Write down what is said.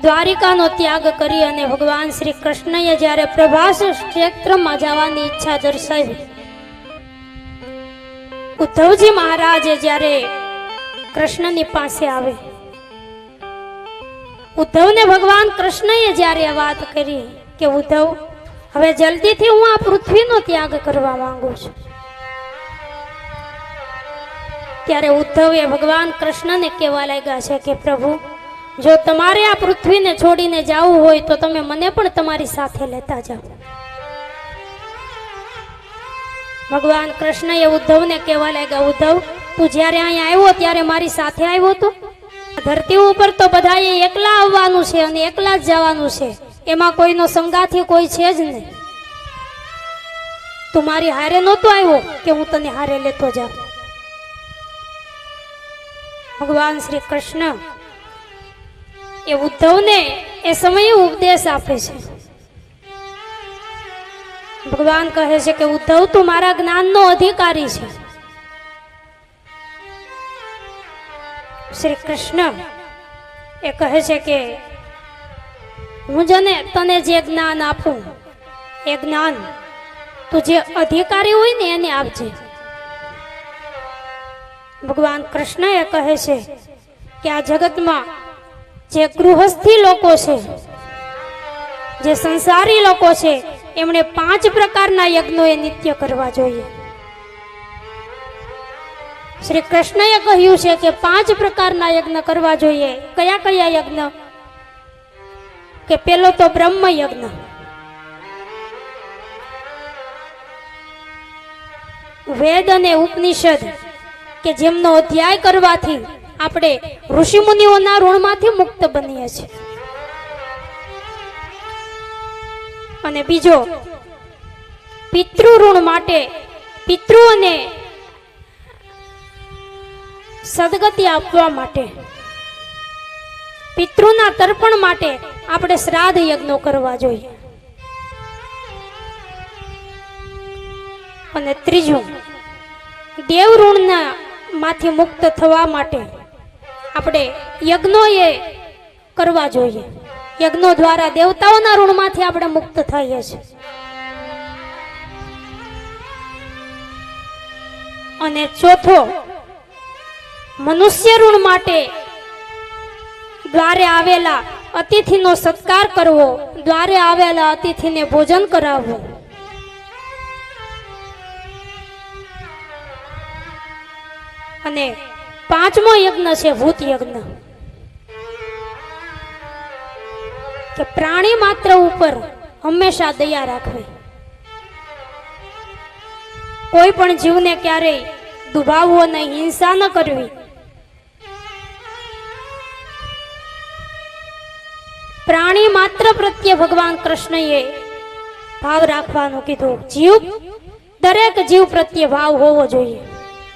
દ્વારિકાનો ત્યાગ કરી અને ભગવાન શ્રી કૃષ્ણએ જ્યારે પ્રભાસ ક્ષેત્રમાં જવાની ઈચ્છા દર્શાવી, ઉદ્ધવજી મહારાજે જ્યારે કૃષ્ણની પાસે આવે, ઉદ્ધવને ભગવાન કૃષ્ણએ જ્યારે આ વાત કરી કે ઉદ્ધવ, હવે જલ્દીથી હું આ પૃથ્વીનો ત્યાગ કરવા માંગુ છું, ત્યારે ઉદ્ધવે ભગવાન કૃષ્ણને કહેવા લાગ્યા છે કે પ્રભુ, જો તમારે આ પૃથ્વીને છોડીને જવું હોય તો તમે મને પણ તમારી સાથે લેતા જાઓ. ભગવાન કૃષ્ણએ ઉદ્ધવને કહેવા લાગ્યા, ઉદ્ધવ, તું જ્યારે અહીંયા આવ્યો ત્યારે મારી સાથે આવ્યો હતો. ધરતી ઉપર તો બધાએ એકલા આવવાનું છે અને એકલા જ જવાનું છે, એમાં કોઈનો સંગાથી કોઈ છે જ નહીં. તું મારી હારે નહોતો આવ્યો કે હું તને હારે લેતો જાઉં. ભગવાન શ્રી કૃષ્ણ એ ઉદ્ધવને એ સમયે ઉપદેશ આપે છે. ભગવાન કહે છે કે ઉદ્ધવ, તું મારા જ્ઞાનનો અધિકારી છે. શ્રી કૃષ્ણ એ કહે છે કે હું તને જે જ્ઞાન આપું એ જ્ઞાન તું જે અધિકારી હોય ને એને આપજે. ભગવાન કૃષ્ણ એ કહે છે કે આ જગતમાં જે ગૃહસ્થી લોકો છે, જે સંસારી લોકો છે, એમણે 5 પ્રકારના યજ્ઞો એ નિત્ય કરવા જોઈએ. શ્રી કૃષ્ણએ કહ્યું છે કે 5 પ્રકારના યજ્ઞ કરવા જોઈએ. કયા કયા યજ્ઞ? કે પેલો તો બ્રહ્મ યજ્ઞ, વેદ અને ઉપનિષદ કે જેમનો અધ્યાય કરવાથી આપણે ઋષિ મુનિઓના ઋણમાંથી મુક્ત બનીએ છીએ. અને બીજો પિતૃ ઋણ માટે, પિતૃઓને સદગતિ આપવા માટે, પિતૃના તર્પણ માટે આપણે શ્રાદ્ધ યજ્ઞો કરવા જોઈએ. અને ત્રીજું, દેવ ઋણના માંથી મુક્ત થવા માટે આપણે યજ્ઞો એ કરવા જોઈએ. યજ્ઞો દ્વારા દેવતાઓના ઋણમાંથી આપણે મુક્ત થઈએ છીએ. અને ચોથો, મનુષ્ય ઋણ માટે દ્વારે આવેલા અતિથિનો સત્કાર કરવો, દ્વારે આવેલા અતિથિને ભોજન કરાવવું. અને 5મો યજ્ઞ છે ભૂત યજ્ઞ, કે પ્રાણી માત્ર ઉપર હંમેશા દયા રાખવી. કોઈ પણ જીવને ક્યારેય દુભાવવો નહીં, હિંસા ન કરવી. પ્રાણી માત્ર પ્રત્યે ભગવાન કૃષ્ણએ ભાવ રાખવાનું કીધું. દરેક જીવ પ્રત્યે ભાવ હોવો જોઈએ.